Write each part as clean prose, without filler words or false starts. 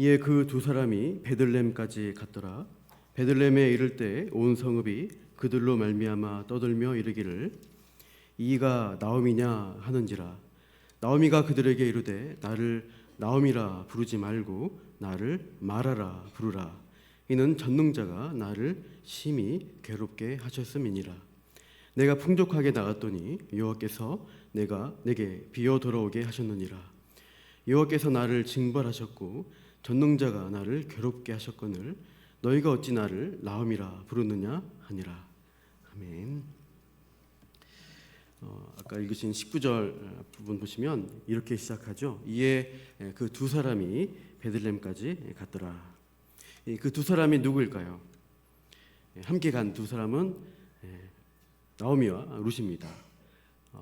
이에 그 두 사람이 베들레헴까지 갔더라. 베들레헴에 이를 때 온 성읍이 그들로 말미암아 떠들며 이르기를 이가 나옴이냐 하는지라. 나오미가 그들에게 이르되 나를 나옴이라 부르지 말고 나를 마라라 부르라. 이는 전능자가 나를 심히 괴롭게 하셨음이니라. 내가 풍족하게 나갔더니 여호와께서 내게 비어 돌아오게 하셨느니라. 여호와께서 나를 징벌하셨고 전능자가 나를 괴롭게 하셨거늘 너희가 어찌 나를 나옴이라 부르느냐 하니라. 아멘. 아까 읽으신 19절 부분 보시면 이렇게 시작하죠. 이에 그 두 사람이 베들레헴까지 갔더라. 그 두 사람이 누구일까요? 함께 간 두 사람은 나오미와 룻입니다.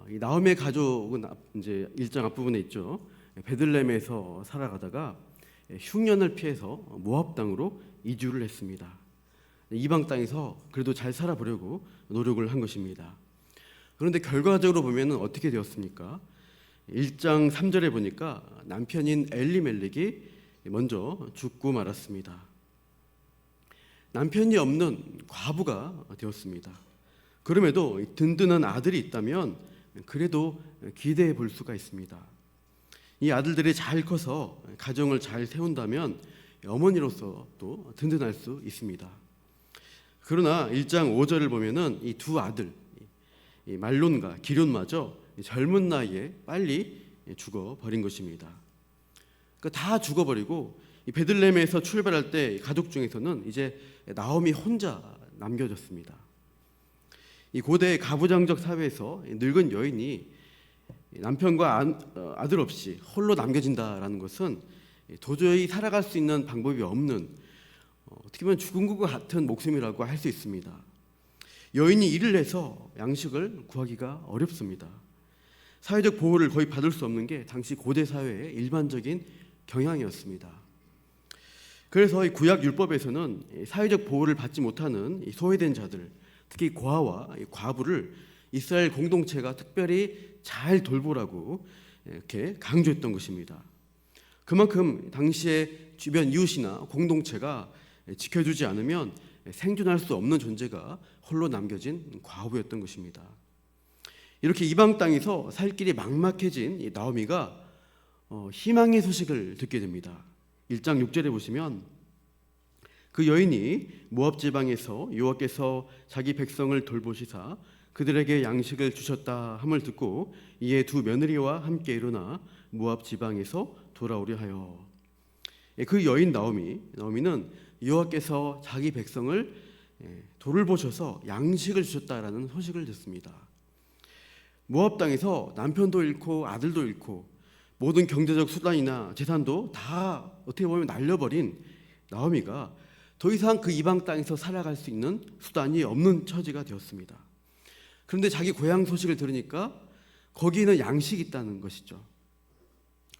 이 나오미의 가족은 이제 1장 앞부분에 있죠. 베들레헴에서 살아가다가 흉년을 피해서 모압 땅으로 이주를 했습니다. 이방 땅에서 그래도 잘 살아보려고 노력을 한 것입니다. 그런데 결과적으로 보면 어떻게 되었습니까? 1장 3절에 보니까 남편인 엘리멜렉이 먼저 죽고 말았습니다. 남편이 없는 과부가 되었습니다. 그럼에도 든든한 아들이 있다면 그래도 기대해 볼 수가 있습니다. 이 아들들이 잘 커서 가정을 잘 세운다면 어머니로서 또 든든할 수 있습니다. 그러나 1장 5절을 보면은 이 두 아들 이 말론과 기럨마저 젊은 나이에 빨리 죽어버린 것입니다. 그러니까 다 죽어버리고 이 베들레헴에서 출발할 때 가족 중에서는 이제 나오미 혼자 남겨졌습니다. 이 고대 가부장적 사회에서 늙은 여인이 남편과 아들 없이 홀로 남겨진다라는 것은 도저히 살아갈 수 있는 방법이 없는 어떻게 보면 죽은 것 같은 목숨이라고 할 수 있습니다. 여인이 일을 해서 양식을 구하기가 어렵습니다. 사회적 보호를 거의 받을 수 없는 게 당시 고대 사회의 일반적인 경향이었습니다. 그래서 이 구약 율법에서는 사회적 보호를 받지 못하는 소외된 자들, 특히 고아와 과부를 이스라엘 공동체가 특별히 잘 돌보라고 이렇게 강조했던 것입니다. 그만큼 당시의 주변 이웃이나 공동체가 지켜주지 않으면 생존할 수 없는 존재가 홀로 남겨진 과부였던 것입니다. 이렇게 이방 땅에서 살 길이 막막해진 이 나오미가 희망의 소식을 듣게 됩니다. 1장 6절에 보시면 그 여인이 모압 지방에서 여호와께서 자기 백성을 돌보시사 그들에게 양식을 주셨다 함을 듣고 이에 두 며느리와 함께 일어나 모압 지방에서 돌아오려 하여. 그 여인 나오미는 여호와께서 자기 백성을 돌보셔서 양식을 주셨다라는 소식을 듣습니다. 모압 땅에서 남편도 잃고 아들도 잃고 모든 경제적 수단이나 재산도 다 어떻게 보면 날려버린 나오미가 더 이상 그 이방 땅에서 살아갈 수 있는 수단이 없는 처지가 되었습니다. 그런데 자기 고향 소식을 들으니까 거기에는 양식이 있다는 것이죠.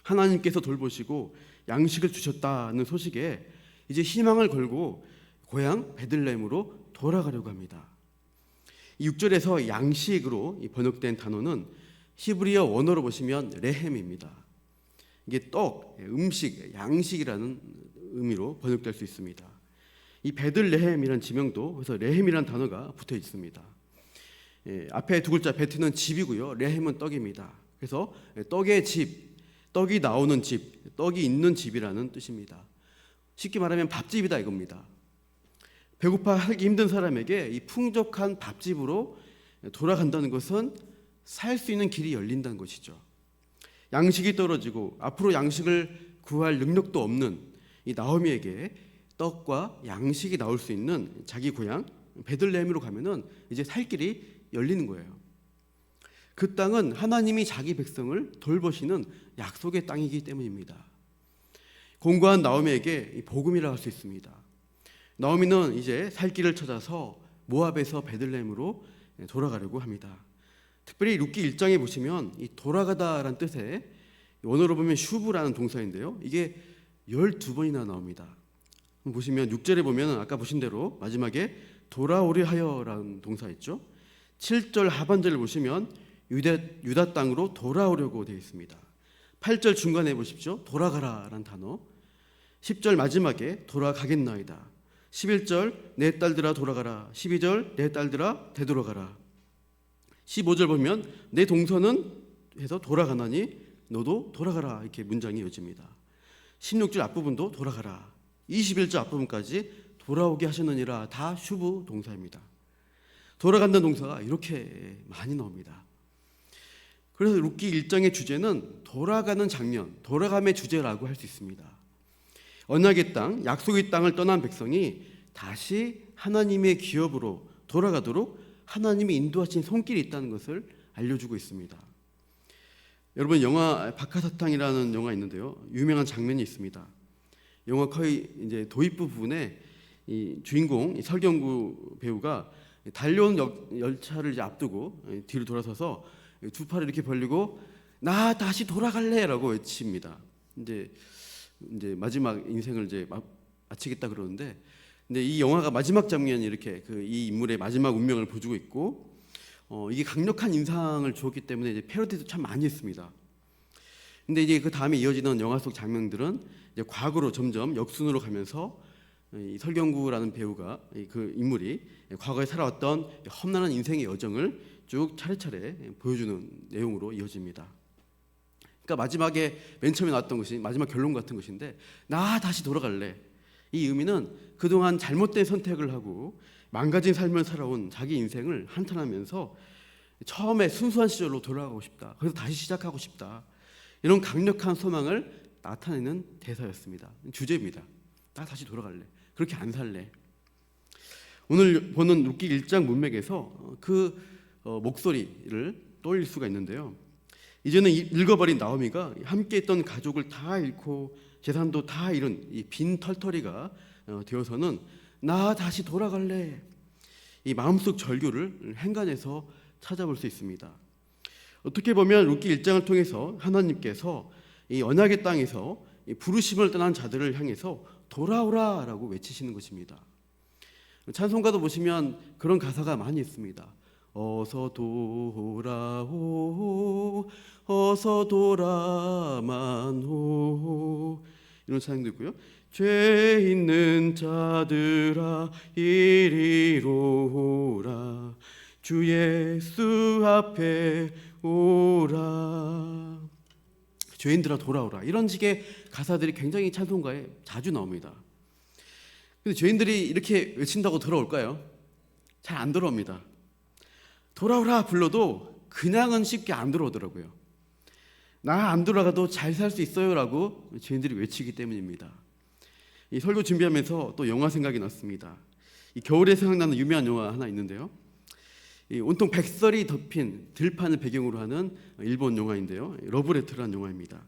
하나님께서 돌보시고 양식을 주셨다는 소식에 이제 희망을 걸고 고향 베들레헴으로 돌아가려고 합니다. 6절에서 양식으로 번역된 단어는 히브리어 원어로 보시면 레헴입니다. 이게 떡, 음식, 양식이라는 의미로 번역될 수 있습니다. 이 베들레헴이라는 지명도 그래서 레헴이라는 단어가 붙어 있습니다. 앞에 두 글자 베트는 집이고요. 레헴은 떡입니다. 그래서 떡의 집, 떡이 나오는 집, 떡이 있는 집이라는 뜻입니다. 쉽게 말하면 밥집이다 이겁니다. 배고파 하기 힘든 사람에게 이 풍족한 밥집으로 돌아간다는 것은 살 수 있는 길이 열린다는 것이죠. 양식이 떨어지고 앞으로 양식을 구할 능력도 없는 이 나오미에게 떡과 양식이 나올 수 있는 자기 고향 베들레헴으로 가면은 이제 살 길이 열리는 거예요. 그 땅은 하나님이 자기 백성을 돌보시는 약속의 땅이기 때문입니다. 공고한 나오미에게 복음이라 할 수 있습니다. 나오미는 이제 살 길을 찾아서 모압에서 베들레헴으로 돌아가려고 합니다. 특별히 룻기 1장에 보시면 이 돌아가다라는 뜻의 원어로 보면 슈브라는 동사인데요. 이게 12번이나 나옵니다. 보시면 6절에 보면 아까 보신 대로 마지막에 돌아오려 하여라는 동사 있죠. 7절 하반절을 보시면 유다 땅으로 돌아오려고 되어 있습니다. 8절 중간에 보십시오. 돌아가라라는 단어. 10절 마지막에 돌아가겠나이다. 11절 내 딸들아 돌아가라. 12절 내 딸들아 되돌아가라. 15절 보면 내 동서는 해서 돌아가나니 너도 돌아가라. 이렇게 문장이 이어집니다. 16절 앞부분도 돌아가라. 21절 앞부분까지 돌아오게 하셨느니라. 다 슈브 동사입니다. 돌아간다는 동사가 이렇게 많이 나옵니다. 그래서 룻기 1장의 주제는 돌아가는 장면, 돌아감의 주제라고 할 수 있습니다. 언약의 땅, 약속의 땅을 떠난 백성이 다시 하나님의 기업으로 돌아가도록 하나님이 인도하신 손길이 있다는 것을 알려주고 있습니다. 여러분, 영화 박하사탕이라는 영화 있는데요, 유명한 장면이 있습니다. 영화 거의 이제 도입부 부분에 이 주인공 이 설경구 배우가 달려온 열차를 이제 앞두고 뒤로 돌아서서 두 팔을 이렇게 벌리고 나 다시 돌아갈래라고 외칩니다. 이제 마지막 인생을 이제 마치겠다 그러는데, 근데 이 영화가 마지막 장면이 이렇게 이 인물의 마지막 운명을 보여주고 있고, 이게 강력한 인상을 주었기 때문에 이제 패러디도 참 많이 했습니다. 근데 이제 그 다음에 이어지는 영화 속 장면들은 이제 과거로 점점 역순으로 가면서 이 설경구라는 배우가 그 인물이 과거에 살아왔던 험난한 인생의 여정을 쭉 차례차례 보여주는 내용으로 이어집니다. 그러니까 마지막에 맨 처음에 나왔던 것이 마지막 결론 같은 것인데, 나 다시 돌아갈래. 이 의미는 그동안 잘못된 선택을 하고 망가진 삶을 살아온 자기 인생을 한탄하면서 처음에 순수한 시절로 돌아가고 싶다. 그래서 다시 시작하고 싶다. 이런 강력한 소망을 나타내는 대사였습니다. 주제입니다. 나 다시 돌아갈래. 그렇게 안 살래. 오늘 보는 룻기 1장 문맥에서 그 목소리를 떠올릴 수가 있는데요. 이제는 읽어버린 나오미가 함께했던 가족을 다 잃고 재산도 다 잃은 이 빈 털터리가 되어서는 나 다시 돌아갈래. 이 마음속 절규를 행간에서 찾아볼 수 있습니다. 어떻게 보면 룻기 1장을 통해서 하나님께서 이 언약의 땅에서 이 부르심을 떠난 자들을 향해서 돌아오라라고 외치시는 것입니다. 찬송가도 보시면 그런 가사가 많이 있습니다. 어서 돌아오, 어서 돌아만 오, 이런 찬양도 있고요. 죄 있는 자들아 이리로 오라, 주 예수 앞에 오라, 죄인들아 돌아오라, 이런 식의 가사들이 굉장히 찬송가에 자주 나옵니다. 근데 죄인들이 이렇게 외친다고 돌아올까요? 잘 안 돌아옵니다. 돌아오라 불러도 그냥은 쉽게 안 돌아오더라고요. 나 안 돌아가도 잘 살 수 있어요라고 죄인들이 외치기 때문입니다. 이 설교 준비하면서 또 영화 생각이 났습니다. 이 겨울에 생각나는 유명한 영화 하나 있는데요. 이 온통 백설이 덮인 들판을 배경으로 하는 일본 영화인데요. 러브레터라는 영화입니다.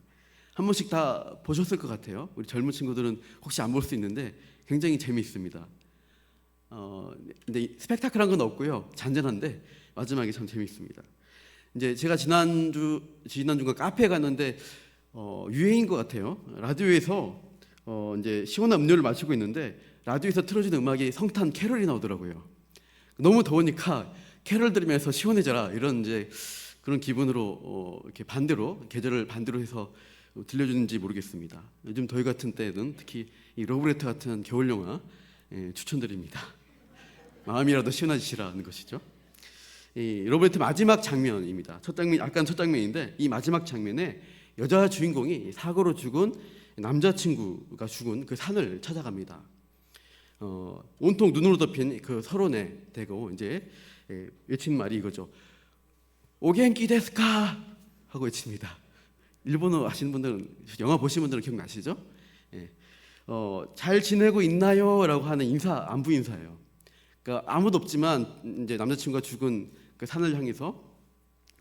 한 번씩 다 보셨을 것 같아요. 우리 젊은 친구들은 혹시 안 볼 수 있는데 굉장히 재미있습니다. 근데 스펙타클한 건 없고요. 잔잔한데 마지막에 참 재미있습니다. 이제 제가 지난주가 카페에 갔는데 유행인 것 같아요. 라디오에서 이제 시원한 음료를 마시고 있는데 라디오에서 틀어주는 음악이 성탄 캐럴이 나오더라고요. 너무 더우니까 캐럴 들으면서 시원해져라, 이런 이제 그런 기분으로 이렇게 반대로 계절을 반대로 해서 들려주는지 모르겠습니다. 요즘 더위 같은 때는 특히 이 러브레터 같은 겨울 영화 추천드립니다. 마음이라도 시원해지시라는 것이죠. 이 러브레터 마지막 장면입니다. 첫 장면인데 이 마지막 장면에 여자 주인공이 사고로 죽은 남자친구가 죽은 그 산을 찾아갑니다. 온통 눈으로 덮인 그 설원에 대고 이제 외친 말이 이거죠. 오겐키 데스까 하고 외칩니다. 일본어 아시는 분들은, 영화 보신 분들은 기억나시죠? 잘 지내고 있나요? 라고 하는 인사, 안부 인사예요. 그러니까 아무도 없지만 이제 남자친구가 죽은 그 산을 향해서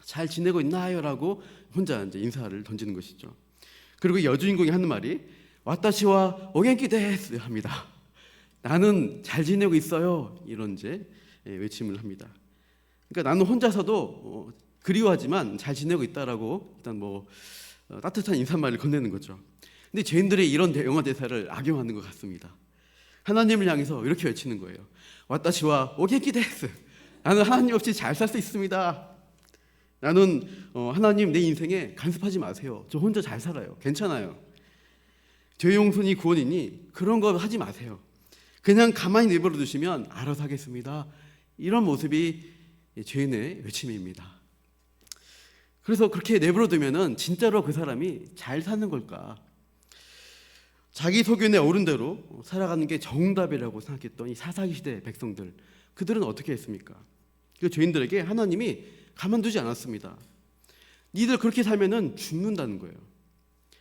잘 지내고 있나요? 라고 혼자 이제 인사를 던지는 것이죠. 그리고 여주인공이 하는 말이 와타시와 오겐키 데스 합니다. 나는 잘 지내고 있어요. 이런 이제 외침을 합니다. 그러니까 나는 혼자서도 그리워하지만 잘 지내고 있다라고 일단 따뜻한 인사말을 건네는 거죠. 근데 죄인들이 이런 영화 대사를 악용하는 것 같습니다. 하나님을 향해서 이렇게 외치는 거예요. 와타시와 오겐키 데스. 나는 하나님 없이 잘 살 수 있습니다. 나는 하나님 내 인생에 간섭하지 마세요. 저 혼자 잘 살아요. 괜찮아요. 죄 용서니 구원이니 그런 거 하지 마세요. 그냥 가만히 내버려 두시면 알아서 하겠습니다. 이런 모습이 죄인의 외침입니다. 그래서 그렇게 내버려 두면은 진짜로 그 사람이 잘 사는 걸까? 자기 소견에 오른 대로 살아가는 게 정답이라고 생각했던 이 사사기 시대 백성들, 그들은 어떻게 했습니까? 그 죄인들에게 하나님이 가만두지 않았습니다. 니들 그렇게 살면은 죽는다는 거예요.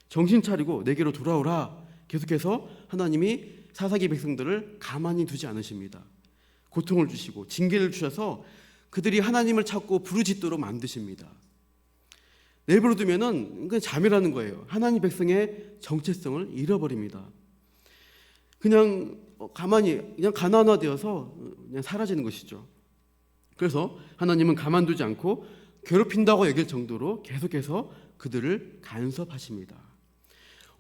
정신 차리고 내게로 돌아오라. 계속해서 하나님이 사사기 백성들을 가만히 두지 않으십니다. 고통을 주시고 징계를 주셔서 그들이 하나님을 찾고 부르짖도록 만드십니다. 내버려 두면은 그냥 잠이라는 거예요. 하나님 백성의 정체성을 잃어버립니다. 그냥 가만히 그냥 가난화되어서 그냥 사라지는 것이죠. 그래서 하나님은 가만두지 않고 괴롭힌다고 여길 정도로 계속해서 그들을 간섭하십니다.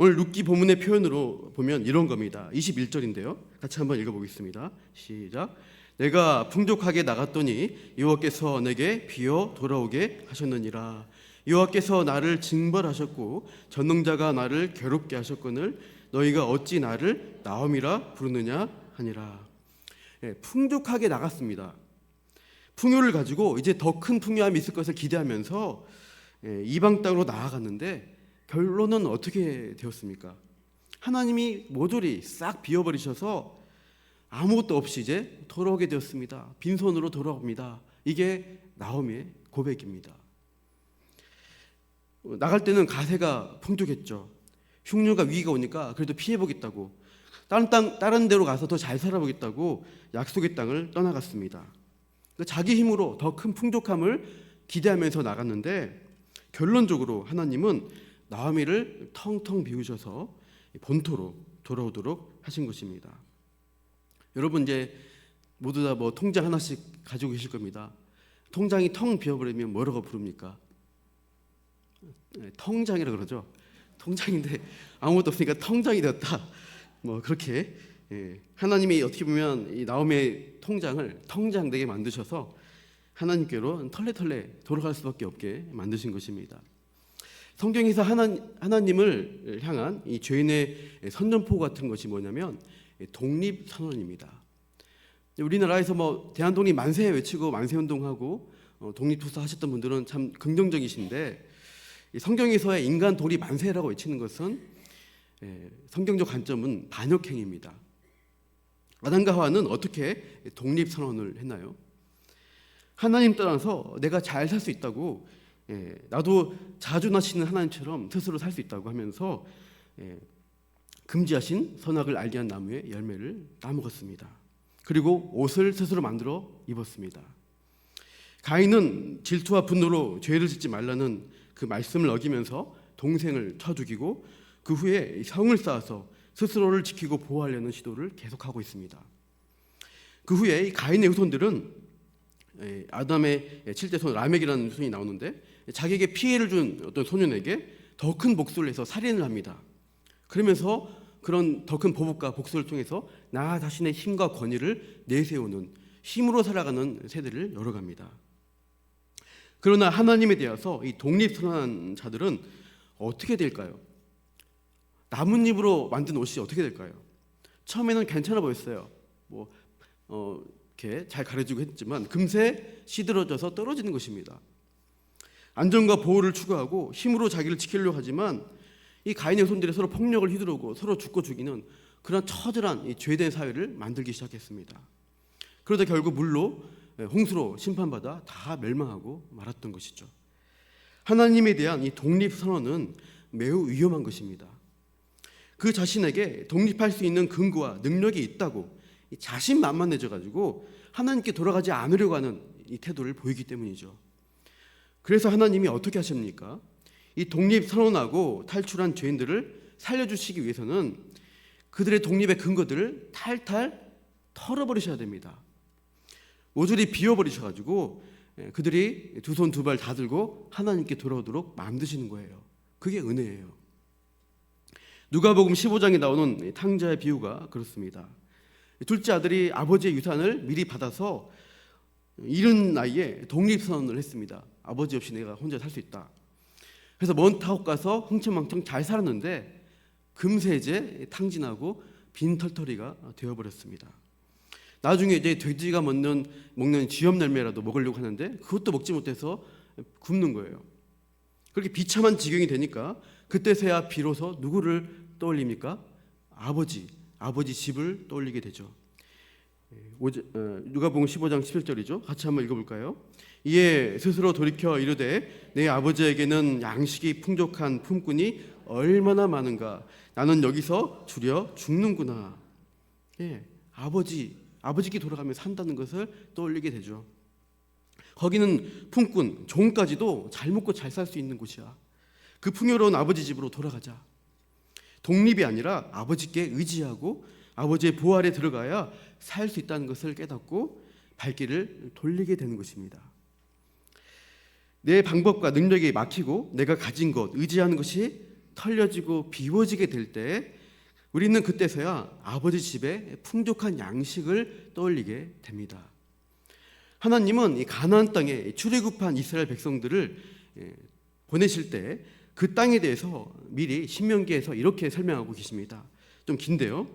오늘 룻기 본문의 표현으로 보면 이런 겁니다. 21절인데요. 같이 한번 읽어보겠습니다. 시작. 내가 풍족하게 나갔더니 여호와께서 내게 비어 돌아오게 하셨느니라. 여호와께서 나를 징벌하셨고 전능자가 나를 괴롭게 하셨거늘 너희가 어찌 나를 나옴이라 부르느냐 하니라. 풍족하게 나갔습니다. 풍요를 가지고 이제 더 큰 풍요함이 있을 것을 기대하면서 이방 땅으로 나아갔는데 결론은 어떻게 되었습니까? 하나님이 모조리 싹 비워버리셔서 아무것도 없이 이제 돌아오게 되었습니다. 빈손으로 돌아옵니다. 이게 나오미의 고백입니다. 나갈 때는 가세가 풍족했죠. 흉년과 위기가 오니까 그래도 피해보겠다고 다른 데로 가서 더 잘 살아보겠다고 약속의 땅을 떠나갔습니다. 자기 힘으로 더 큰 풍족함을 기대하면서 나갔는데 결론적으로 하나님은 나오미를 텅텅 비우셔서 본토로 돌아오도록 하신 것입니다. 여러분 이제 모두 다 뭐 통장 하나씩 가지고 계실 겁니다. 통장이 텅 비어버리면 뭐라고 부릅니까? 통장이라 그러죠. 통장인데 아무것도 없으니까 통장이 되었다. 뭐 그렇게 하나님이 어떻게 보면 이 나오미의 통장을 통장되게 만드셔서 하나님께로 털레털레 돌아갈 수밖에 없게 만드신 것입니다. 성경에서 하나님을 향한 이 죄인의 선전포 같은 것이 뭐냐면 독립선언입니다. 우리나라에서 뭐 대한독립 만세 외치고 만세운동하고 독립투사 하셨던 분들은 참 긍정적이신데 성경에서의 인간 독립 만세라고 외치는 것은 성경적 관점은 반역행위입니다. 아담과 하와는 어떻게 독립선언을 했나요? 하나님 떠나서 내가 잘 살 수 있다고 나도 자주 나시는 하나님처럼 스스로 살 수 있다고 하면서 금지하신 선악을 알게 한 나무의 열매를 따먹었습니다. 그리고 옷을 스스로 만들어 입었습니다. 가인은 질투와 분노로 죄를 짓지 말라는 그 말씀을 어기면서 동생을 쳐 죽이고 그 후에 성을 쌓아서 스스로를 지키고 보호하려는 시도를 계속하고 있습니다. 그 후에 가인의 후손들은 아담의 7대 손 라멕이라는 후손이 나오는데 자기에게 피해를 준 어떤 소년에게 더 큰 복수를 해서 살인을 합니다. 그러면서 그런 더 큰 보복과 복수를 통해서 나 자신의 힘과 권위를 내세우는 힘으로 살아가는 세대를 열어갑니다. 그러나 하나님에 대해서 이 독립선언한 자들은 어떻게 될까요? 나뭇잎으로 만든 옷이 어떻게 될까요? 처음에는 괜찮아 보였어요. 이렇게 잘 가려지고 했지만 금세 시들어져서 떨어지는 것입니다. 안전과 보호를 추구하고 힘으로 자기를 지키려고 하지만 이 가인의 손들이 서로 폭력을 휘두르고 서로 죽고 죽이는 그런 처절한 이 죄된 사회를 만들기 시작했습니다. 그러다 결국 물로 홍수로 심판받아 다 멸망하고 말았던 것이죠. 하나님에 대한 이 독립선언은 매우 위험한 것입니다. 그 자신에게 독립할 수 있는 근거와 능력이 있다고 자신만만해져 가지고 하나님께 돌아가지 않으려고 하는 이 태도를 보이기 때문이죠. 그래서 하나님이 어떻게 하십니까? 이 독립선언하고 탈출한 죄인들을 살려주시기 위해서는 그들의 독립의 근거들을 탈탈 털어버리셔야 됩니다. 모조리 비워버리셔가지고 그들이 두 손 두 발 다 들고 하나님께 돌아오도록 만드시는 거예요. 그게 은혜예요. 누가복음 15장에 나오는 탕자의 비유가 그렇습니다. 둘째 아들이 아버지의 유산을 미리 받아서 이른 나이에 독립선언을 했습니다. 아버지 없이 내가 혼자 살 수 있다. 그래서 먼 타국 가서 흥청망청 잘 살았는데 금세제 탕진하고 빈털터리가 되어버렸습니다. 나중에 이제 돼지가 먹는 쥐염열매라도 먹으려고 하는데 그것도 먹지 못해서 굶는 거예요. 그렇게 비참한 지경이 되니까 그때서야 비로소 누구를 떠올립니까? 아버지 집을 떠올리게 되죠. 누가복음 15장 11절이죠. 같이 한번 읽어볼까요? 이에 스스로 돌이켜 이르되 내 아버지에게는 양식이 풍족한 품꾼이 얼마나 많은가. 나는 여기서 주려 죽는구나. 아버지께 돌아가며 산다는 것을 떠올리게 되죠. 거기는 품꾼, 종까지도 잘 먹고 잘 살 수 있는 곳이야. 그 풍요로운 아버지 집으로 돌아가자. 독립이 아니라 아버지께 의지하고 아버지의 보호 아래 들어가야 살 수 있다는 것을 깨닫고 발길을 돌리게 되는 것입니다. 내 방법과 능력이 막히고 내가 가진 것, 의지하는 것이 털려지고 비워지게 될 때 우리는 그때서야 아버지 집에 풍족한 양식을 떠올리게 됩니다. 하나님은 이 가나안 땅에 출애굽한 이스라엘 백성들을 보내실 때 그 땅에 대해서 미리 신명기에서 이렇게 설명하고 계십니다. 좀 긴데요.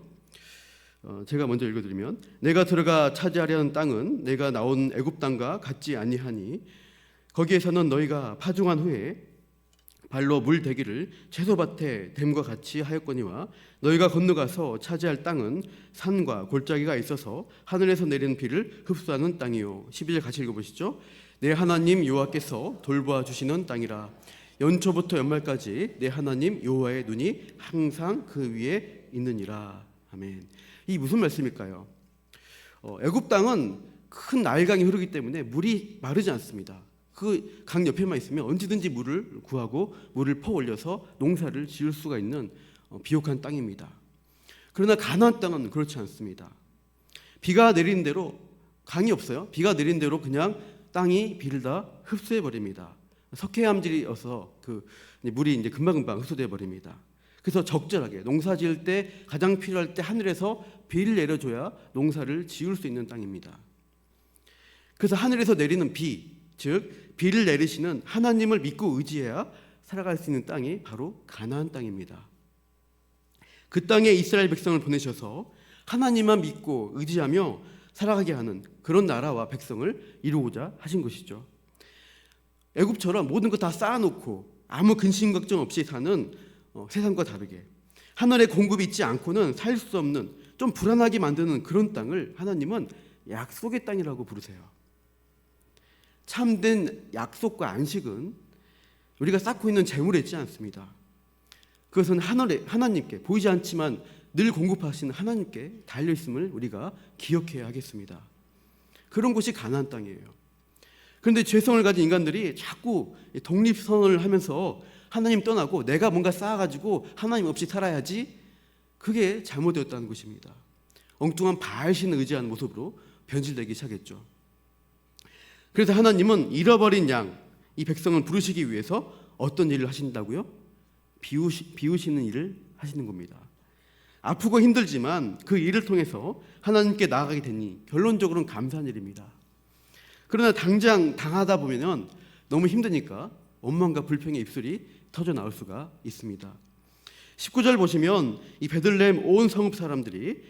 제가 먼저 읽어드리면 내가 들어가 차지하려는 땅은 내가 나온 애굽 땅과 같지 아니하니 거기에서는 너희가 파종한 후에 발로 물 대기를 채소밭에 댐과 같이 하였거니와 너희가 건너가서 차지할 땅은 산과 골짜기가 있어서 하늘에서 내리는 비를 흡수하는 땅이요. 12절 같이 읽어보시죠. 내 하나님 여호와께서 돌보아 주시는 땅이라. 연초부터 연말까지 내 하나님 여호와의 눈이 항상 그 위에 있느니라. 아멘. 이 무슨 말씀일까요? 애굽 땅은 큰 나일강이 흐르기 때문에 물이 마르지 않습니다. 그 강 옆에만 있으면 언제든지 물을 구하고 물을 퍼 올려서 농사를 지을 수가 있는 비옥한 땅입니다. 그러나 가나안 땅은 그렇지 않습니다. 비가 내리는 대로 강이 없어요. 비가 내리는 대로 그냥 땅이 비를 다 흡수해 버립니다. 석회암질이어서 그 물이 이제 금방금방 흡수돼 버립니다. 그래서 적절하게 농사 지을 때 가장 필요할 때 하늘에서 비를 내려줘야 농사를 지을 수 있는 땅입니다. 그래서 하늘에서 내리는 비, 즉 비를 내리시는 하나님을 믿고 의지해야 살아갈 수 있는 땅이 바로 가나안 땅입니다. 그 땅에 이스라엘 백성을 보내셔서 하나님만 믿고 의지하며 살아가게 하는 그런 나라와 백성을 이루고자 하신 것이죠. 애굽처럼 모든 거 다 쌓아놓고 아무 근심 걱정 없이 사는 세상과 다르게 하늘의 공급이 있지 않고는 살 수 없는 좀 불안하게 만드는 그런 땅을 하나님은 약속의 땅이라고 부르세요. 참된 약속과 안식은 우리가 쌓고 있는 재물에 있지 않습니다. 그것은 하나님께 보이지 않지만 늘 공급하시는 하나님께 달려있음을 우리가 기억해야 하겠습니다. 그런 곳이 가나안 땅이에요. 그런데 죄성을 가진 인간들이 자꾸 독립선언을 하면서 하나님 떠나고 내가 뭔가 쌓아가지고 하나님 없이 살아야지, 그게 잘못되었다는 것입니다. 엉뚱한 바알신을 의지하는 모습으로 변질되기 시작했죠. 그래서 하나님은 잃어버린 양, 이 백성을 부르시기 위해서 어떤 일을 하신다고요? 비우시는 일을 하시는 겁니다. 아프고 힘들지만 그 일을 통해서 하나님께 나아가게 되니 결론적으로는 감사한 일입니다. 그러나 당장 당하다 보면 너무 힘드니까 원망과 불평의 입술이 터져 나올 수가 있습니다. 19절 보시면 이 베들레헴 온 성읍 사람들이,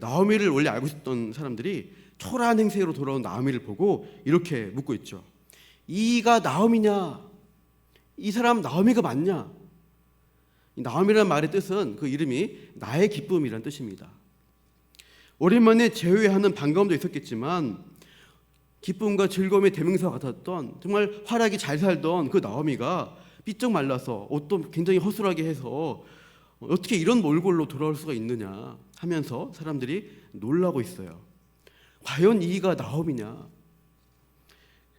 나오미를 원래 알고 있었던 사람들이 초라한 행세로 돌아온 나오미를 보고 이렇게 묻고 있죠. 이가 나오미냐? 이 사람 나오미가 맞냐? 나오미라는 말의 뜻은 그 이름이 나의 기쁨이라는 뜻입니다. 오랜만에 재회하는 반가움도 있었겠지만 기쁨과 즐거움의 대명사와 같았던, 정말 활약이 잘 살던 그 나오미가 삐쩍 말라서 옷도 굉장히 허술하게 해서 어떻게 이런 몰골로 돌아올 수가 있느냐 하면서 사람들이 놀라고 있어요. 과연 이가 나오미냐?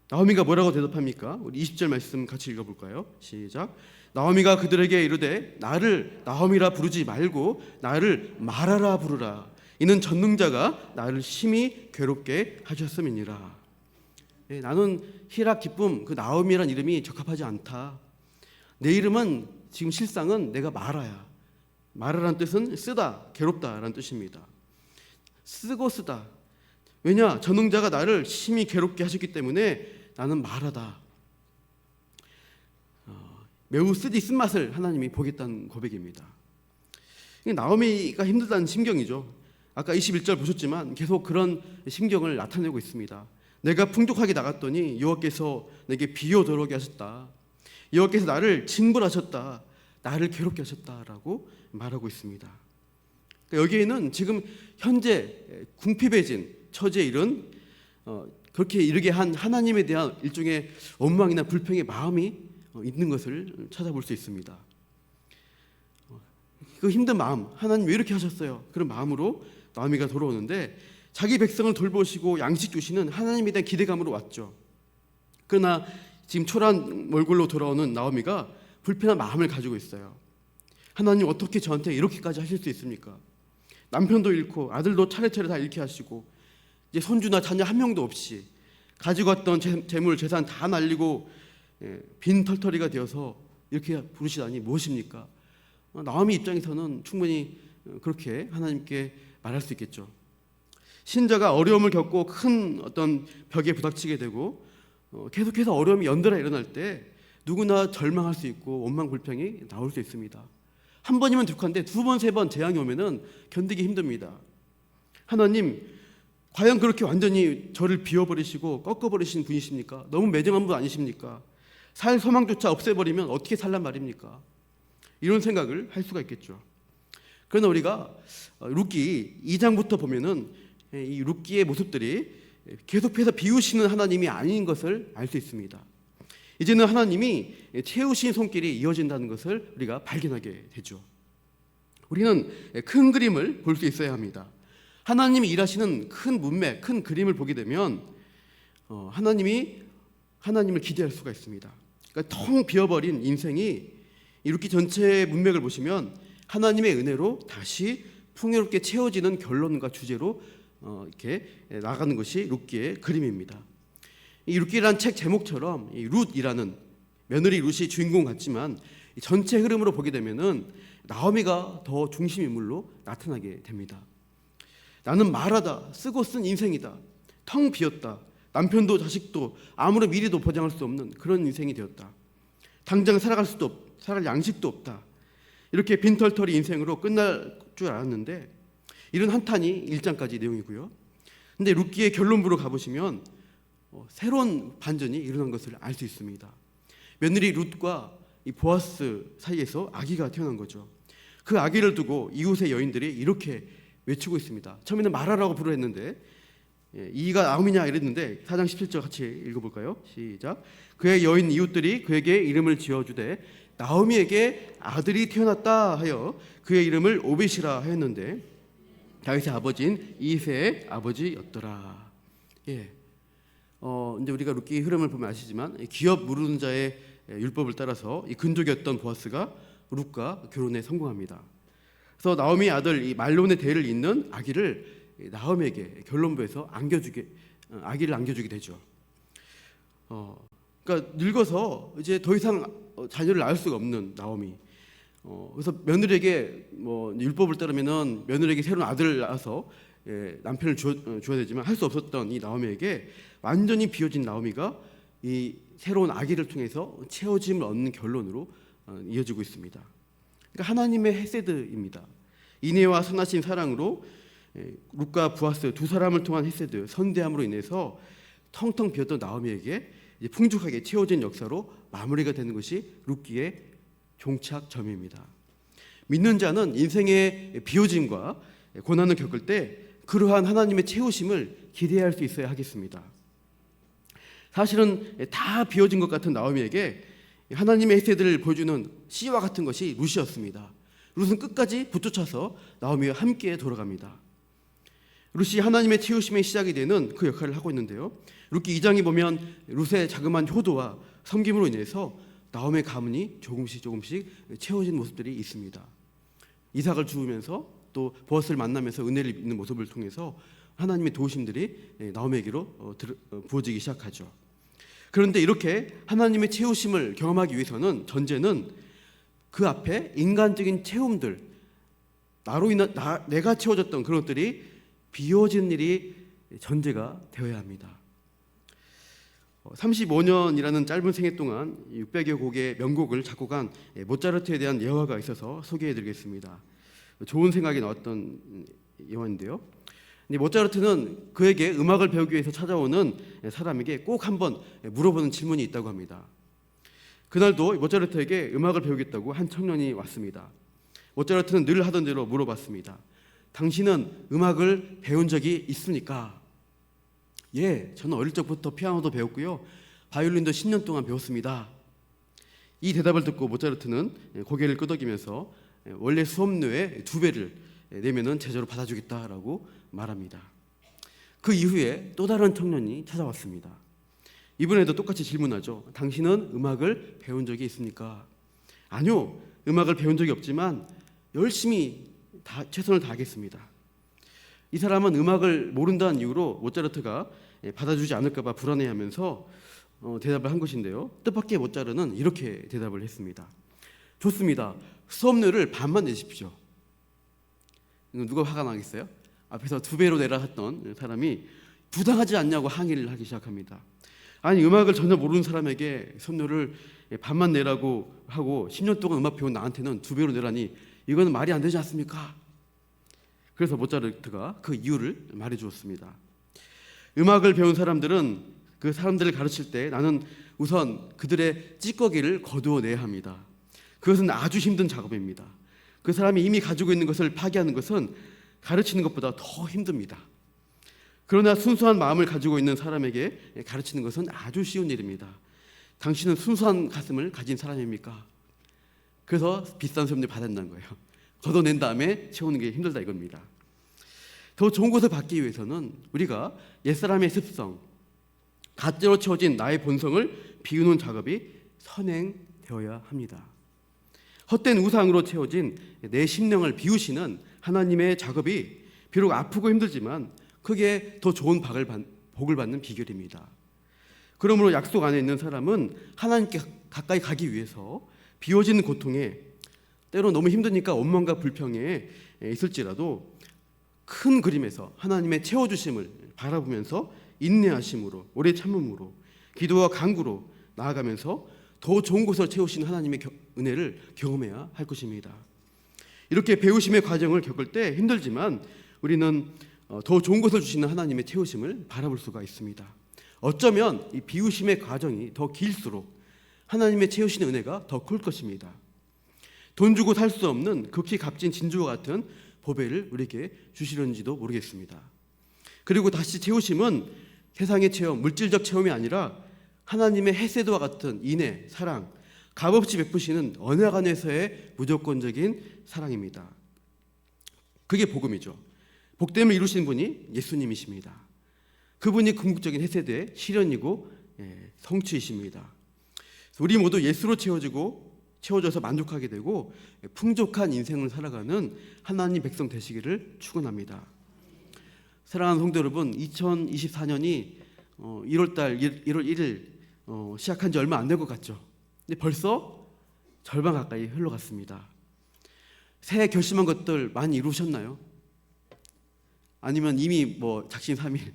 나오미가 뭐라고 대답합니까? 우리 20절 말씀 같이 읽어볼까요? 시작. 나오미가 그들에게 이르되 나를 나오미라 부르지 말고 나를 마라라 부르라. 이는 전능자가 나를 심히 괴롭게 하셨음이니라. 나는 희락, 기쁨, 그 나오미란 이름이 적합하지 않다. 내 이름은 지금 실상은 내가 마라야. 마라란 뜻은 쓰다, 괴롭다라는 뜻입니다. 쓰고 쓰다. 왜냐? 전능자가 나를 심히 괴롭게 하셨기 때문에 나는 마라다. 매우 쓰디 쓴맛을 하나님이 보겠다는 고백입니다. 나오미가 힘들다는 심경이죠. 아까 21절 보셨지만 계속 그런 심경을 나타내고 있습니다. 내가 풍족하게 나갔더니 여호와께서 내게 비오도록 하셨다. 여호와께서 나를 징벌하셨다. 나를 괴롭게 하셨다라고 말하고 있습니다. 여기에는 지금 현재 궁핍해진 처지에 이른 그렇게 이르게 한 하나님에 대한 일종의 원망이나 불평의 마음이 있는 것을 찾아볼 수 있습니다. 그 힘든 마음, 하나님 왜 이렇게 하셨어요? 그런 마음으로 나오미가 돌아오는데 자기 백성을 돌보시고 양식 주시는 하나님에 대한 기대감으로 왔죠. 그러나 지금 초라한 얼굴로 돌아오는 나오미가 불편한 마음을 가지고 있어요. 하나님 어떻게 저한테 이렇게까지 하실 수 있습니까? 남편도 잃고 아들도 차례차례 다 잃게 하시고 이제 손주나 자녀 한 명도 없이 가지고 왔던 재물 재산 다 날리고 빈 털터리가 되어서 이렇게 부르시다니 무엇입니까? 나오미 입장에서는 충분히 그렇게 하나님께 말할 수 있겠죠. 신자가 어려움을 겪고 큰 어떤 벽에 부닥치게 되고 계속해서 어려움이 연달아 일어날 때 누구나 절망할 수 있고 원망 불평이 나올 수 있습니다. 한 번이면 득한데 두 번, 세 번 재앙이 오면은 견디기 힘듭니다. 하나님 과연 그렇게 완전히 저를 비워버리시고 꺾어버리신 분이십니까? 너무 매정한 분 아니십니까? 살 소망조차 없애버리면 어떻게 살란 말입니까? 이런 생각을 할 수가 있겠죠. 그러나 우리가 룻기 2장부터 보면은 이 룻기의 모습들이 계속해서 비우시는 하나님이 아닌 것을 알 수 있습니다. 이제는 하나님이 채우신 손길이 이어진다는 것을 우리가 발견하게 되죠. 우리는 큰 그림을 볼 수 있어야 합니다. 하나님이 일하시는 큰 문맥, 큰 그림을 보게 되면 하나님을 기대할 수가 있습니다. 그러니까 텅 비어버린 인생이 이 룻기 전체의 문맥을 보시면 하나님의 은혜로 다시 풍요롭게 채워지는 결론과 주제로 이렇게 나가는 것이 룻기의 그림입니다. 이 룻기라는 책 제목처럼 이 룻이라는 며느리 룻이 주인공 같지만 전체 흐름으로 보게 되면은 나오미가 더 중심 인물로 나타나게 됩니다. 나는 말하다 쓰고 쓴 인생이다. 텅 비었다. 남편도 자식도 아무런 미래도 보장할 수 없는 그런 인생이 되었다. 당장 살아갈 양식도 없다. 이렇게 빈털터리 인생으로 끝날 줄 알았는데 이런 한탄이 1장까지 내용이고요. 근데 룻기의 결론부로 가보시면 새로운 반전이 일어난 것을 알 수 있습니다. 며느리 룻과 이 보아스 사이에서 아기가 태어난 거죠. 그 아기를 두고 이웃의 여인들이 이렇게 외치고 있습니다. 처음에는 말하라고 부르랬는데 이가 나오미냐 이랬는데 4장 17절 같이 읽어볼까요? 시작. 그의 여인 이웃들이 그에게 이름을 지어주되 나오미에게 아들이 태어났다 하여 그의 이름을 오벳이라 하였는데 다윗의 아버지인 이새의 아버지였더라. 이제 우리가 룻기 흐름을 보면 아시지만 기업 무르는 자의 율법을 따라서 이 근족이었던 보아스가 룻과 결혼에 성공합니다. 그래서 나오미의 아들 이 말론의 대를 잇는 아기를 나오미에게 결론부에서 아기를 안겨주게 되죠. 그러니까 늙어서 이제 더 이상 자녀를 낳을 수가 없는 나오미. 그래서 며느리에게 율법을 따르면은 며느리에게 새로운 아들을 낳아서 남편을 줘야 되지만 할 수 없었던 이 나오미에게 완전히 비워진 나오미가 이 새로운 아기를 통해서 채워짐을 얻는 결론으로 이어지고 있습니다. 그러니까 하나님의 헤세드입니다. 인애와 선하신 사랑으로 룻과 보아스 두 사람을 통한 헤세드, 선대함으로 인해서 텅텅 비었던 나오미에게 이제 풍족하게 채워진 역사로 마무리가 되는 것이 룻기의 종착점입니다. 믿는 자는 인생의 비워짐과 고난을 겪을 때 그러한 하나님의 채우심을 기대할 수 있어야 하겠습니다. 사실은 다 비워진 것 같은 나오미에게 하나님의 헤세드를 보여주는 씨와 같은 것이 룻이었습니다. 룻은 끝까지 붙쫓아서 나오미와 함께 돌아갑니다. 룻이 하나님의 채우심의 시작이 되는 그 역할을 하고 있는데요. 룻기 2장에 보면 룻의 자그마한 효도와 섬김으로 인해서 나오미의 가문이 조금씩 채워진 모습들이 있습니다. 이삭을 주우면서 또 보아스를 만나면서 은혜를 입는 모습을 통해서 하나님의 도우심들이 나오미에게로 부어지기 시작하죠. 그런데 이렇게 하나님의 채우심을 경험하기 위해서는 전제는 그 앞에 인간적인 채움들, 내가 채워졌던 그런 것들이 비워지는 일이 전제가 되어야 합니다. 35년이라는 짧은 생애 동안 600여 곡의 명곡을 작곡한 모차르트에 대한 예화가 있어서 소개해드리겠습니다. 좋은 생각이 나왔던 예화인데요. 모차르트는 그에게 음악을 배우기 위해서 찾아오는 사람에게 꼭 한번 물어보는 질문이 있다고 합니다. 그날도 모차르트에게 음악을 배우겠다고 한 청년이 왔습니다. 모차르트는 늘 하던 대로 물어봤습니다. 당신은 음악을 배운 적이 있습니까? 예, 저는 어릴 적부터 피아노도 배웠고요, 바이올린도 10년 동안 배웠습니다. 이 대답을 듣고 모차르트는 고개를 끄덕이면서 원래 수업료의 2배를 내면은 제자로 받아주겠다라고 말합니다. 그 이후에 또 다른 청년이 찾아왔습니다. 이번에도 똑같이 질문하죠. 당신은 음악을 배운 적이 있습니까? 아니요, 음악을 배운 적이 없지만 열심히 최선을 다하겠습니다. 이 사람은 음악을 모른다는 이유로 모차르트가 받아주지 않을까 봐 불안해하면서 대답을 한 것인데요. 뜻밖의 모차르트는 이렇게 대답을 했습니다. 좋습니다. 수업료를 반만 내십시오. 누가 화가 나겠어요? 앞에서 2배로 내라 했던 사람이 부당하지 않냐고 항의를 하기 시작합니다. 아니, 음악을 전혀 모르는 사람에게 수업료를 반만 내라고 하고 10년 동안 음악 배운 나한테는 2배로 내라니 이거는 말이 안 되지 않습니까? 그래서 모차르트가 그 이유를 말해 주었습니다. 음악을 배운 사람들은 그 사람들을 가르칠 때 나는 우선 그들의 찌꺼기를 거두어내야 합니다. 그것은 아주 힘든 작업입니다. 그 사람이 이미 가지고 있는 것을 파괴하는 것은 가르치는 것보다 더 힘듭니다. 그러나 순수한 마음을 가지고 있는 사람에게 가르치는 것은 아주 쉬운 일입니다. 당신은 순수한 가슴을 가진 사람입니까? 그래서 비싼 수업료 받았다는 거예요. 걷어낸 다음에 채우는 게 힘들다 이겁니다. 더 좋은 것을 받기 위해서는 우리가 옛사람의 습성, 가짜로 채워진 나의 본성을 비우는 작업이 선행되어야 합니다. 헛된 우상으로 채워진 내 심령을 비우시는 하나님의 작업이 비록 아프고 힘들지만 그게 더 좋은 복을 받는 비결입니다. 그러므로 약속 안에 있는 사람은 하나님께 가까이 가기 위해서 비워지는 고통에, 때로 너무 힘드니까 원망과 불평에 있을지라도 큰 그림에서 하나님의 채워주심을 바라보면서 인내하심으로, 오래 참음으로, 기도와 간구로 나아가면서 더 좋은 곳을 채우시는 하나님의 은혜를 경험해야 할 것입니다. 이렇게 배우심의 과정을 겪을 때 힘들지만 우리는 더 좋은 것을 주시는 하나님의 채우심을 바라볼 수가 있습니다. 어쩌면 이 비우심의 과정이 더 길수록 하나님의 채우시는 은혜가 더 클 것입니다. 돈 주고 살 수 없는 극히 값진 진주와 같은 보배를 우리에게 주시려는지도 모르겠습니다. 그리고 다시 채우심은 세상의 체험, 물질적 체험이 아니라 하나님의 헤세드와 같은 인애, 사랑, 값없이 베푸시는 언약 안에서의 무조건적인 사랑입니다. 그게 복음이죠. 복됨을 이루신 분이 예수님이십니다. 그분이 궁극적인 헤세드의 실현이고 성취이십니다. 우리 모두 예수로 채워져서 만족하게 되고 풍족한 인생을 살아가는 하나님 백성 되시기를 축원합니다. 사랑하는 성도 여러분, 2024년이 1월 1일 시작한 지 얼마 안 된 것 같죠? 근데 벌써 절반 가까이 흘러갔습니다. 새해 결심한 것들 많이 이루셨나요? 아니면 이미 작심삼일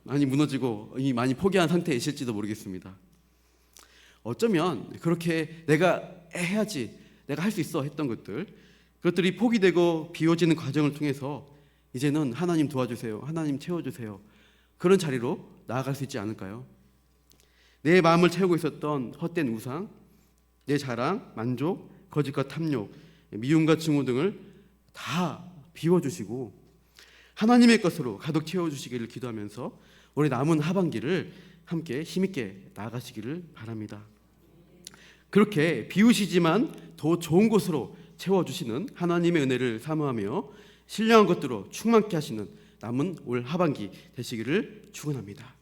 많이 무너지고 이미 많이 포기한 상태이실지도 모르겠습니다. 어쩌면 그렇게 내가 해야지, 내가 할 수 있어 했던 그것들이 포기되고 비워지는 과정을 통해서 이제는 하나님 도와주세요, 하나님 채워주세요, 그런 자리로 나아갈 수 있지 않을까요? 내 마음을 채우고 있었던 헛된 우상, 내 자랑, 만족, 거짓과 탐욕, 미움과 증오 등을 다 비워주시고 하나님의 것으로 가득 채워주시기를 기도하면서 올해 남은 하반기를 함께 힘있게 나아가시기를 바랍니다. 그렇게 비우시지만 더 좋은 곳으로 채워주시는 하나님의 은혜를 사모하며 신령한 것들로 충만케 하시는 남은 올 하반기 되시기를 축원합니다.